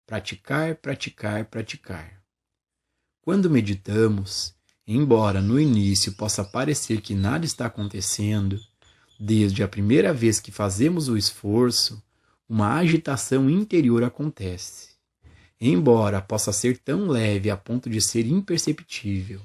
Praticar, praticar, praticar. Quando meditamos, embora no início possa parecer que nada está acontecendo, desde a primeira vez que fazemos o esforço, uma agitação interior acontece, embora possa ser tão leve a ponto de ser imperceptível.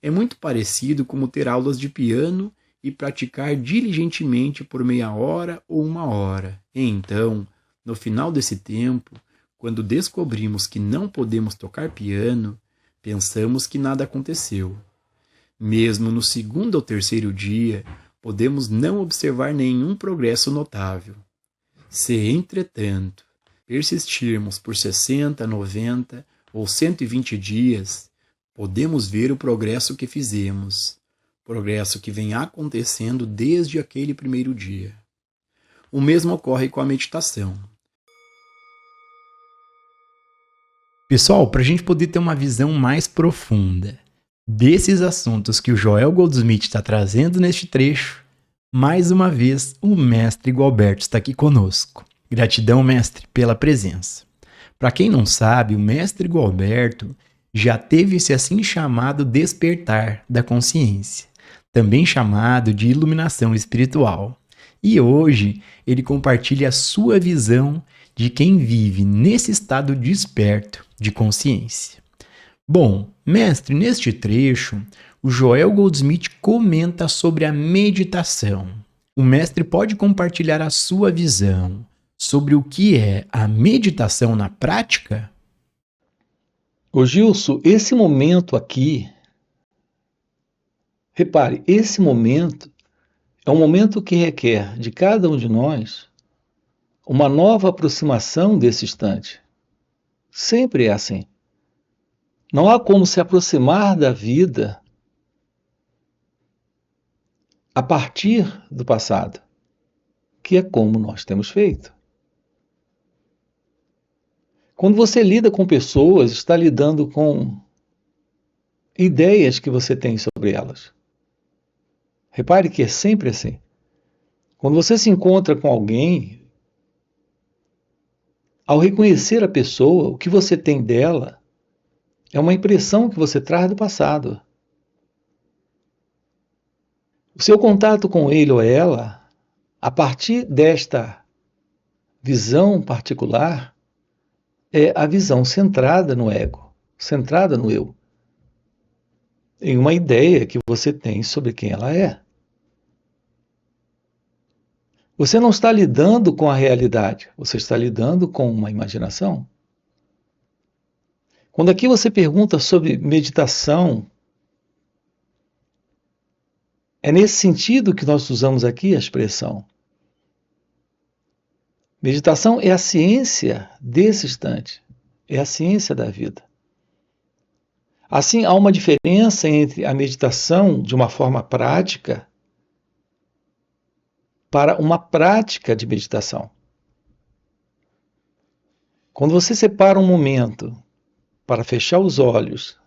É muito parecido como ter aulas de piano e praticar diligentemente por meia hora ou uma hora. E então, no final desse tempo, quando descobrimos que não podemos tocar piano, pensamos que nada aconteceu. Mesmo no segundo ou terceiro dia, podemos não observar nenhum progresso notável. Se, entretanto, persistirmos por 60, 90 ou 120 dias, podemos ver o progresso que fizemos, progresso que vem acontecendo desde aquele primeiro dia. O mesmo ocorre com a meditação. Pessoal, para a gente poder ter uma visão mais profunda desses assuntos que o Joel Goldsmith está trazendo neste trecho, mais uma vez o mestre Gualberto está aqui conosco. Gratidão, mestre, pela presença. Para quem não sabe, o mestre Gualberto já teve esse assim chamado despertar da consciência, também chamado de iluminação espiritual. E hoje ele compartilha a sua visão de quem vive nesse estado desperto de consciência. Bom, mestre, neste trecho, o Joel Goldsmith comenta sobre a meditação. O mestre pode compartilhar a sua visão sobre o que é a meditação na prática? Ô Gilson, esse momento aqui, repare, esse momento é um momento que requer de cada um de nós uma nova aproximação desse instante. Sempre é assim. Não há como se aproximar da vida a partir do passado, que é como nós temos feito. Quando você lida com pessoas, está lidando com ideias que você tem sobre elas. Repare que é sempre assim. Quando você se encontra com alguém, ao reconhecer a pessoa, o que você tem dela é uma impressão que você traz do passado. O seu contato com ele ou ela, a partir desta visão particular, é a visão centrada no ego, centrada no eu, em uma ideia que você tem sobre quem ela é. Você não está lidando com a realidade, você está lidando com uma imaginação. Quando aqui você pergunta sobre meditação, é nesse sentido que nós usamos aqui a expressão. Meditação é a ciência desse instante, é a ciência da vida. Assim, há uma diferença entre a meditação de uma forma prática para uma prática de meditação. Quando você separa um momento para fechar os olhos,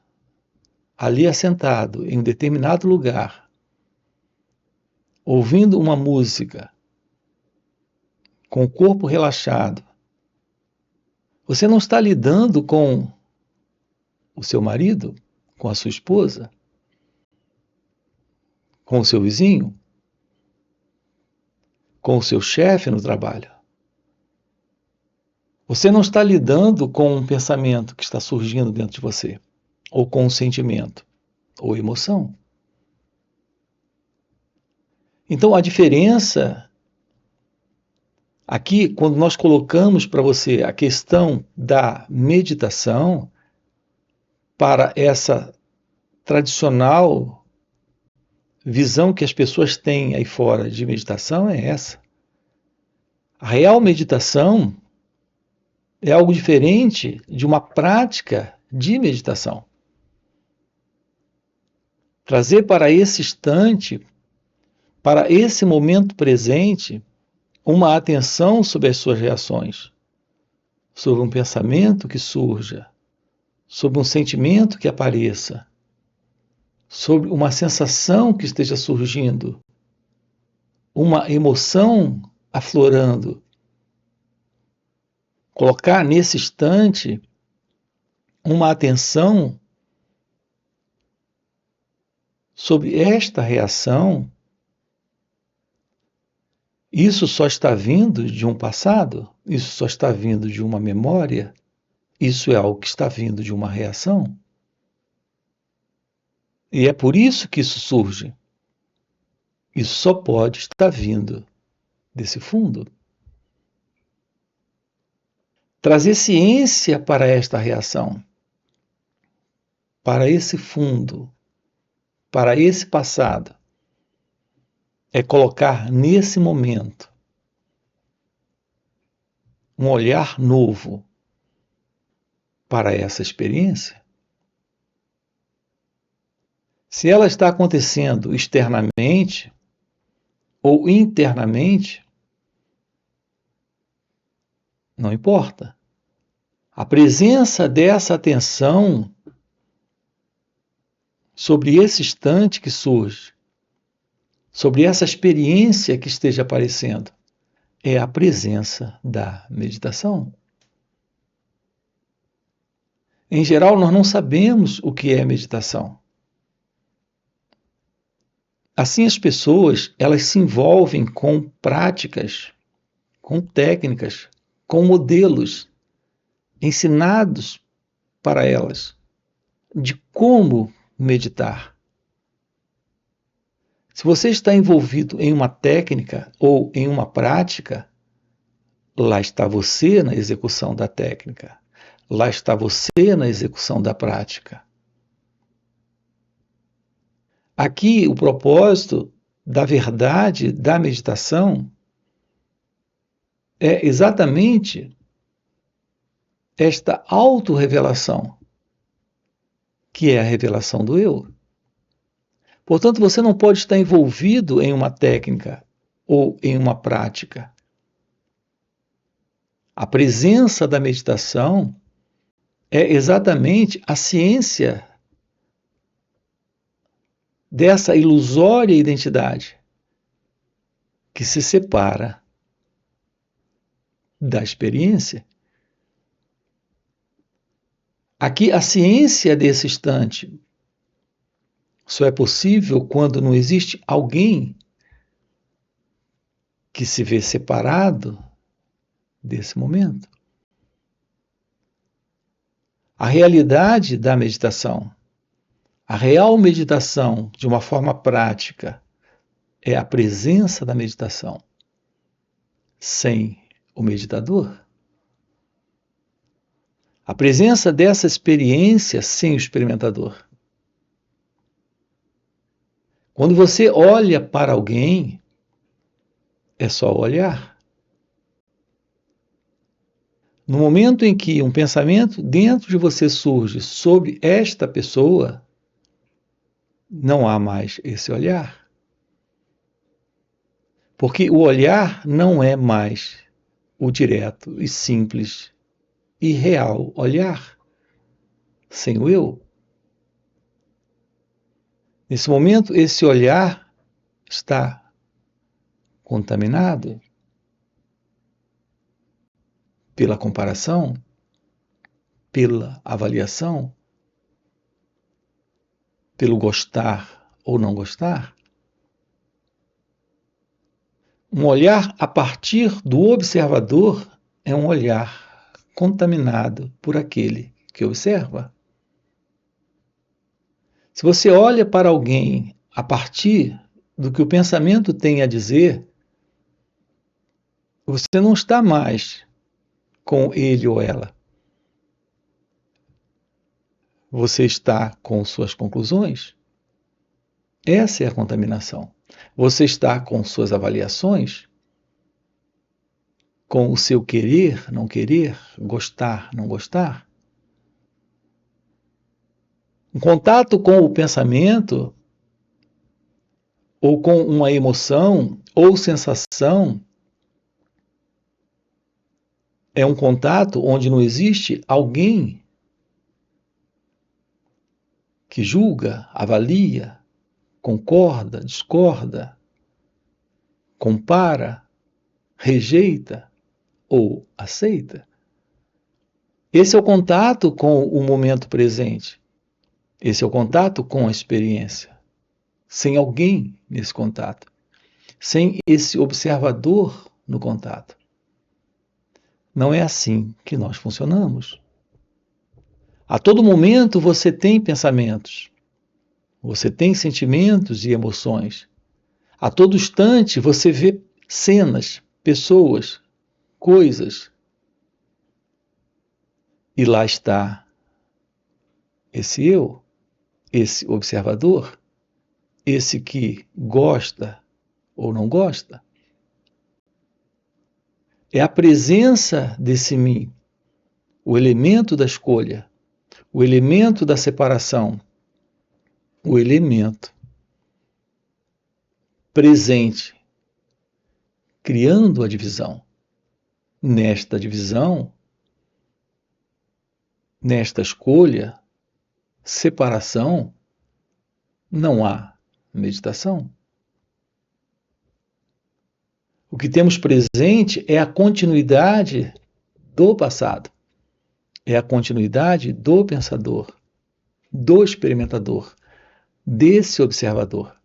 ali assentado em um determinado lugar, ouvindo uma música, com o corpo relaxado, você não está lidando com o seu marido, com a sua esposa, com o seu vizinho, com o seu chefe no trabalho. Você não está lidando com um pensamento que está surgindo dentro de você, ou com um sentimento, ou emoção. Então, a diferença aqui, quando nós colocamos para você a questão da meditação, para essa tradicional visão que as pessoas têm aí fora de meditação, é essa. A real meditação é algo diferente de uma prática de meditação. Trazer para esse instante, para esse momento presente, uma atenção sobre as suas reações, sobre um pensamento que surja, sobre um sentimento que apareça, sobre uma sensação que esteja surgindo, uma emoção aflorando. colocar nesse instante uma atenção sobre esta reação. Isso só está vindo de um passado? Isso só está vindo de uma memória? Isso é algo que está vindo de uma reação? E é por isso que isso surge. Isso só pode estar vindo desse fundo. Trazer ciência para esta reação, para esse fundo, para esse passado, é colocar nesse momento um olhar novo para essa experiência. Se ela está acontecendo externamente ou internamente, não importa. A presença dessa atenção sobre esse instante que surge, sobre essa experiência que esteja aparecendo, é a presença da meditação. Em geral, nós não sabemos o que é meditação. Assim, as pessoas, elas se envolvem com práticas, com técnicas, com modelos ensinados para elas de como meditar. Se você está envolvido em uma técnica ou em uma prática, lá está você na execução da técnica. Lá está você na execução da prática. Aqui, o propósito da verdade da meditação é exatamente esta autorrevelação, que é a revelação do eu. Portanto, você não pode estar envolvido em uma técnica ou em uma prática. A presença da meditação é exatamente a ciência dessa ilusória identidade que se separa da experiência. Aqui, a ciência desse instante só é possível quando não existe alguém que se vê separado desse momento. A realidade da meditação, a real meditação de uma forma prática, é a presença da meditação sem o meditador. A presença dessa experiência sem o experimentador. Quando você olha para alguém, é só olhar. No momento em que um pensamento dentro de você surge sobre esta pessoa, não há mais esse olhar. Porque o olhar não é mais o direto e simples e real olhar, sem o eu. Nesse momento, esse olhar está contaminado pela comparação, pela avaliação, pelo gostar ou não gostar. Um olhar a partir do observador é um olhar contaminado por aquele que observa. Se você olha para alguém a partir do que o pensamento tem a dizer, você não está mais com ele ou ela. Você está com suas conclusões. Essa é a contaminação. Você está com suas avaliações, com o seu querer, não querer, gostar, não gostar. Um contato com o pensamento, ou com uma emoção, ou sensação, é um contato onde não existe alguém que julga, avalia, concorda, discorda, compara, rejeita ou aceita. Esse é o contato com o momento presente. Esse é o contato com a experiência. Sem alguém nesse contato. Sem esse observador no contato. Não é assim que nós funcionamos. A todo momento você tem pensamentos. Você tem sentimentos e emoções. A todo instante você vê cenas, pessoas, coisas. E lá está esse eu, esse observador, esse que gosta ou não gosta. É a presença desse mim, o elemento da escolha, o elemento da separação, o elemento presente, criando a divisão. Nesta divisão, nesta escolha, separação, não há meditação. O que temos presente é a continuidade do passado, é a continuidade do pensador, do experimentador, desse observador.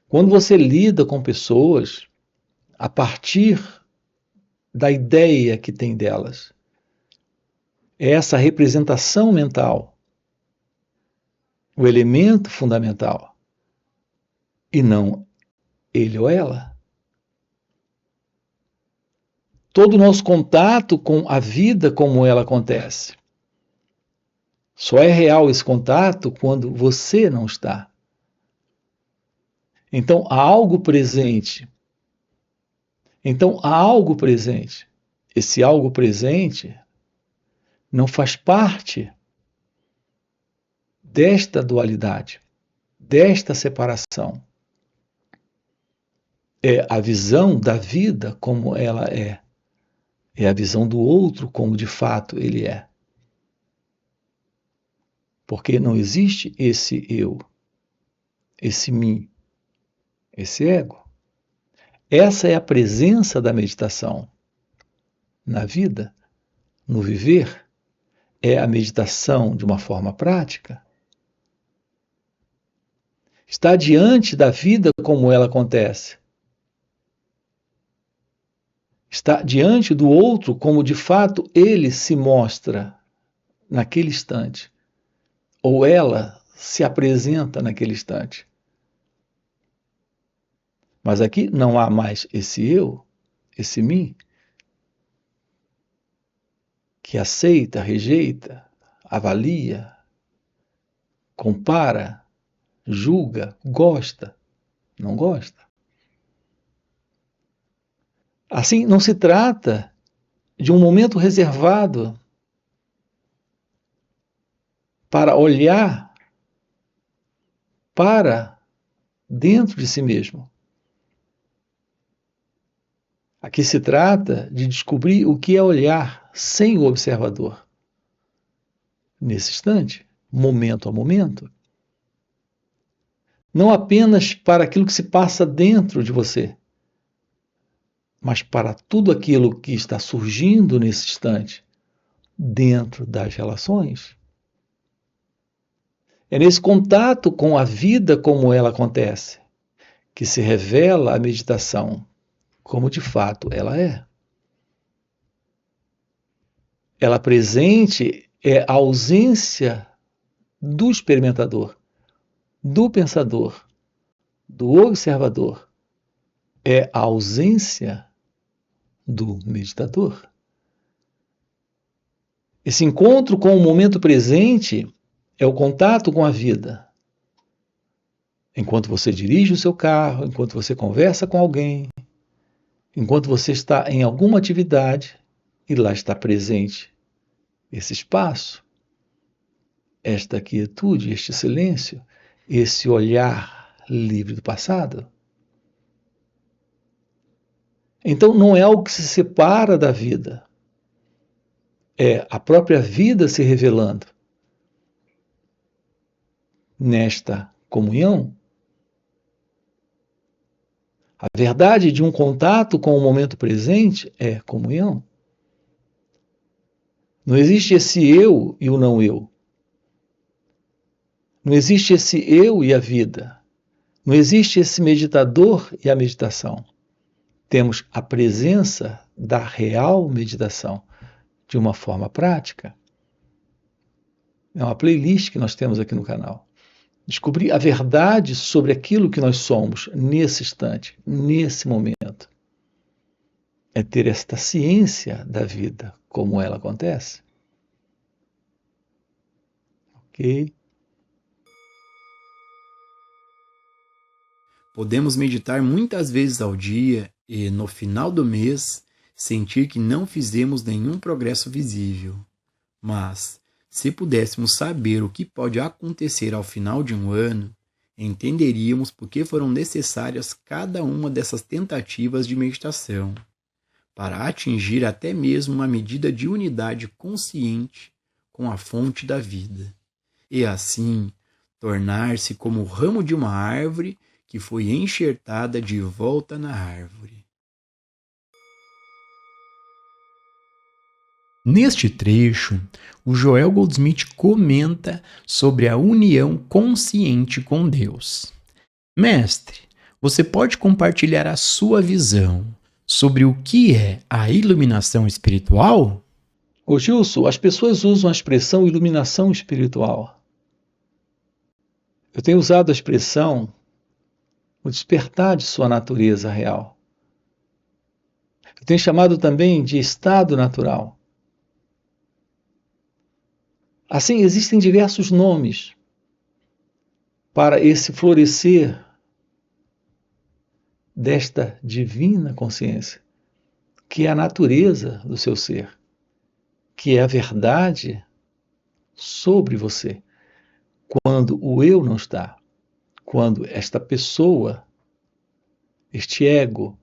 Quando você lida com pessoas a partir da ideia que tem delas, é essa representação mental, o elemento fundamental, e não ele ou ela. Todo o nosso contato com a vida como ela acontece. Só é real esse contato quando você não está. Então há algo presente. Esse algo presente não faz parte desta dualidade, desta separação. É a visão da vida como ela é. É a visão do outro como de fato ele é. Porque não existe esse eu, esse mim, esse ego. Essa é a presença da meditação na vida, no viver. É a meditação de uma forma prática. Está diante da vida como ela acontece. Está diante do outro como de fato ele se mostra naquele instante. Ou ela se apresenta naquele instante. Mas aqui não há mais esse eu, esse mim, que aceita, rejeita, avalia, compara, julga, gosta, não gosta. Assim, não se trata de um momento reservado para olhar para dentro de si mesmo. Aqui se trata de descobrir o que é olhar sem o observador. Nesse instante, momento a momento. Não apenas para aquilo que se passa dentro de você, mas para tudo aquilo que está surgindo nesse instante, dentro das relações. É nesse contato com a vida como ela acontece, que se revela a meditação, como de fato ela é. Ela presente é a ausência do experimentador, do pensador, do observador. É a ausência do meditador. Esse encontro com o momento presente é o contato com a vida. Enquanto você dirige o seu carro, enquanto você conversa com alguém, enquanto você está em alguma atividade e lá está presente esse espaço, esta quietude, este silêncio, esse olhar livre do passado. Então não é algo que se separa da vida. É a própria vida se revelando nesta comunhão. A verdade de um contato com o momento presente é comunhão. Não existe esse eu e o não eu. Não existe esse eu e a vida. Não existe esse meditador e a meditação. Temos a presença da real meditação de uma forma prática. É uma playlist que nós temos aqui no canal. Descobrir a verdade sobre aquilo que nós somos nesse instante, nesse momento. É ter esta ciência da vida, como ela acontece. Ok? Podemos meditar muitas vezes ao dia e, no final do mês, sentir que não fizemos nenhum progresso visível. Mas, se pudéssemos saber o que pode acontecer ao final de um ano, entenderíamos por que foram necessárias cada uma dessas tentativas de meditação, para atingir até mesmo uma medida de unidade consciente com a fonte da vida, e assim tornar-se como o ramo de uma árvore que foi enxertada de volta na árvore. Neste trecho, o Joel Goldsmith comenta sobre a união consciente com Deus. Mestre, você pode compartilhar a sua visão sobre o que é a iluminação espiritual? Ô Gilson, as pessoas usam a expressão iluminação espiritual. Eu tenho usado a expressão o despertar de sua natureza real. Eu tenho chamado também de estado natural. Assim, existem diversos nomes para esse florescer desta divina consciência, que é a natureza do seu ser, que é a verdade sobre você, quando o eu não está, quando esta pessoa, este ego,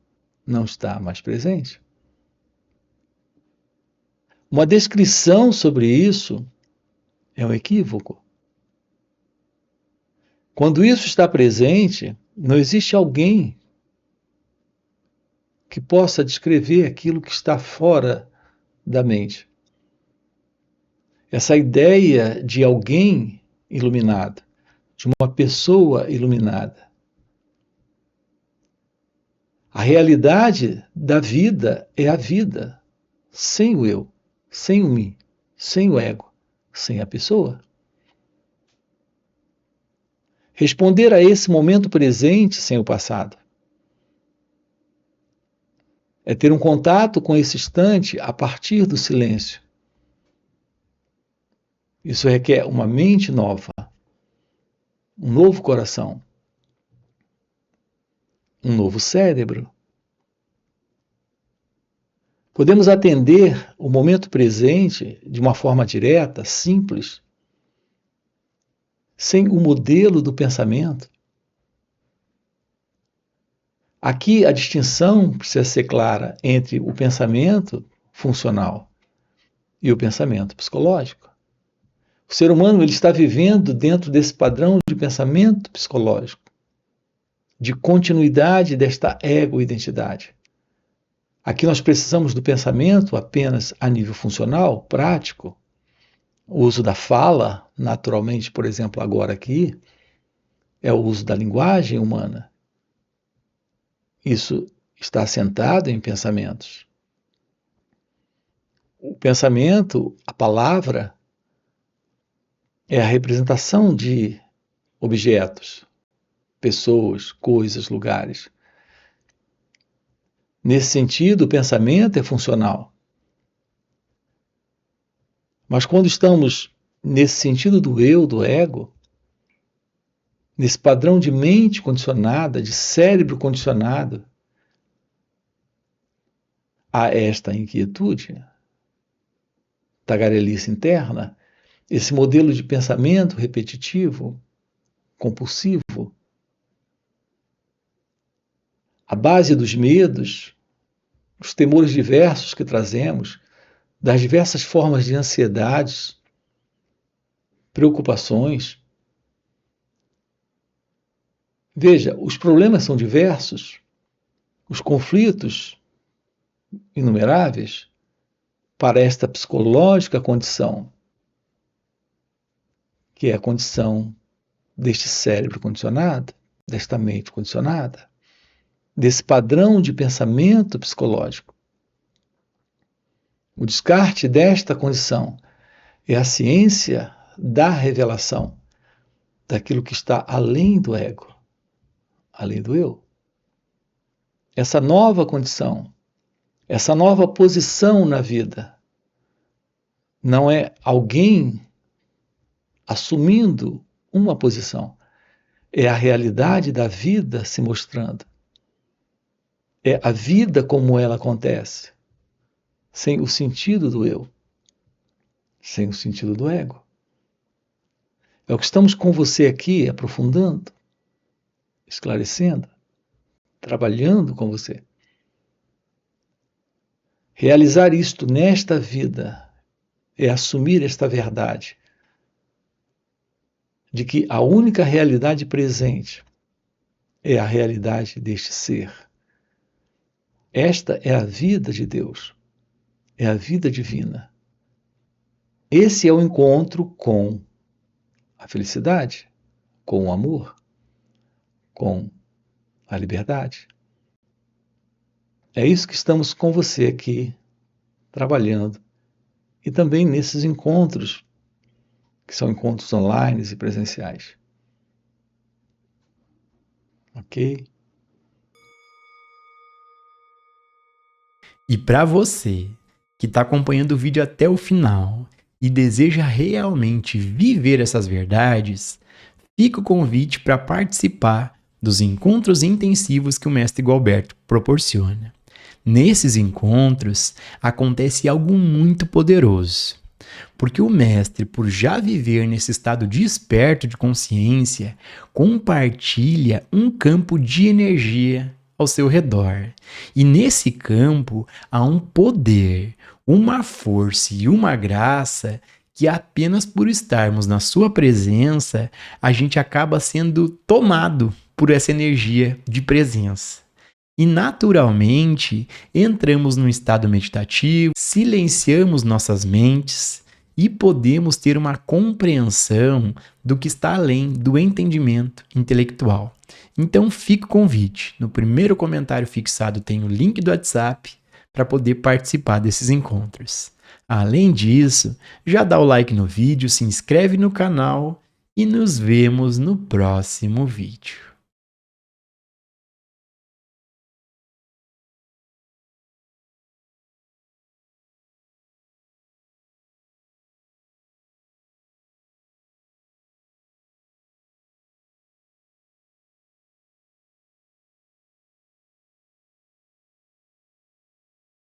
não está mais presente. Uma descrição sobre isso é um equívoco. Quando isso está presente, não existe alguém que possa descrever aquilo que está fora da mente. Essa ideia de alguém iluminado, de uma pessoa iluminada. A realidade da vida é a vida, sem o eu, sem o mim, sem o ego, sem a pessoa. Responder a esse momento presente sem o passado. É ter um contato com esse instante a partir do silêncio. Isso requer uma mente nova, um novo coração, um novo cérebro. Podemos atender o momento presente de uma forma direta, simples, sem o modelo do pensamento. Aqui a distinção precisa ser clara entre o pensamento funcional e o pensamento psicológico. O ser humano ele está vivendo dentro desse padrão de pensamento psicológico, de continuidade desta ego-identidade. Aqui nós precisamos do pensamento apenas a nível funcional, prático. O uso da fala, naturalmente, por exemplo, agora aqui, é o uso da linguagem humana. Isso está assentado em pensamentos. O pensamento, a palavra, é a representação de objetos, pessoas, coisas, lugares. Nesse sentido, o pensamento é funcional. Mas quando estamos nesse sentido do eu, do ego, nesse padrão de mente condicionada, de cérebro condicionado, a esta inquietude, tagarelice interna, esse modelo de pensamento repetitivo, compulsivo, a base dos medos, os temores diversos que trazemos, das diversas formas de ansiedades, preocupações. Veja, os problemas são diversos, os conflitos inumeráveis, para esta psicológica condição, que é a condição deste cérebro condicionado, desta mente condicionada, desse padrão de pensamento psicológico. O descarte desta condição é a ciência da revelação daquilo que está além do ego, além do eu. Essa nova condição, essa nova posição na vida, não é alguém assumindo uma posição, é a realidade da vida se mostrando. É a vida como ela acontece, sem o sentido do eu, sem o sentido do ego. É o que estamos com você aqui aprofundando, esclarecendo, trabalhando com você. Realizar isto nesta vida é assumir esta verdade de que a única realidade presente é a realidade deste ser. Esta é a vida de Deus, é a vida divina. Esse é o encontro com a felicidade, com o amor, com a liberdade. É isso que estamos com você aqui, trabalhando. E também nesses encontros, que são encontros online e presenciais. Ok? E para você que está acompanhando o vídeo até o final e deseja realmente viver essas verdades, fica o convite para participar dos encontros intensivos que o Mestre Gualberto proporciona. Nesses encontros acontece algo muito poderoso, porque o Mestre, por já viver nesse estado desperto de consciência, compartilha um campo de energia ao seu redor. E nesse campo há um poder, uma força e uma graça que apenas por estarmos na sua presença, a gente acaba sendo tomado por essa energia de presença. E naturalmente entramos num estado meditativo, silenciamos nossas mentes e podemos ter uma compreensão do que está além do entendimento intelectual. Então fica o convite. No primeiro comentário fixado tem o link do WhatsApp para poder participar desses encontros. Além disso, já dá o like no vídeo, se inscreve no canal e nos vemos no próximo vídeo.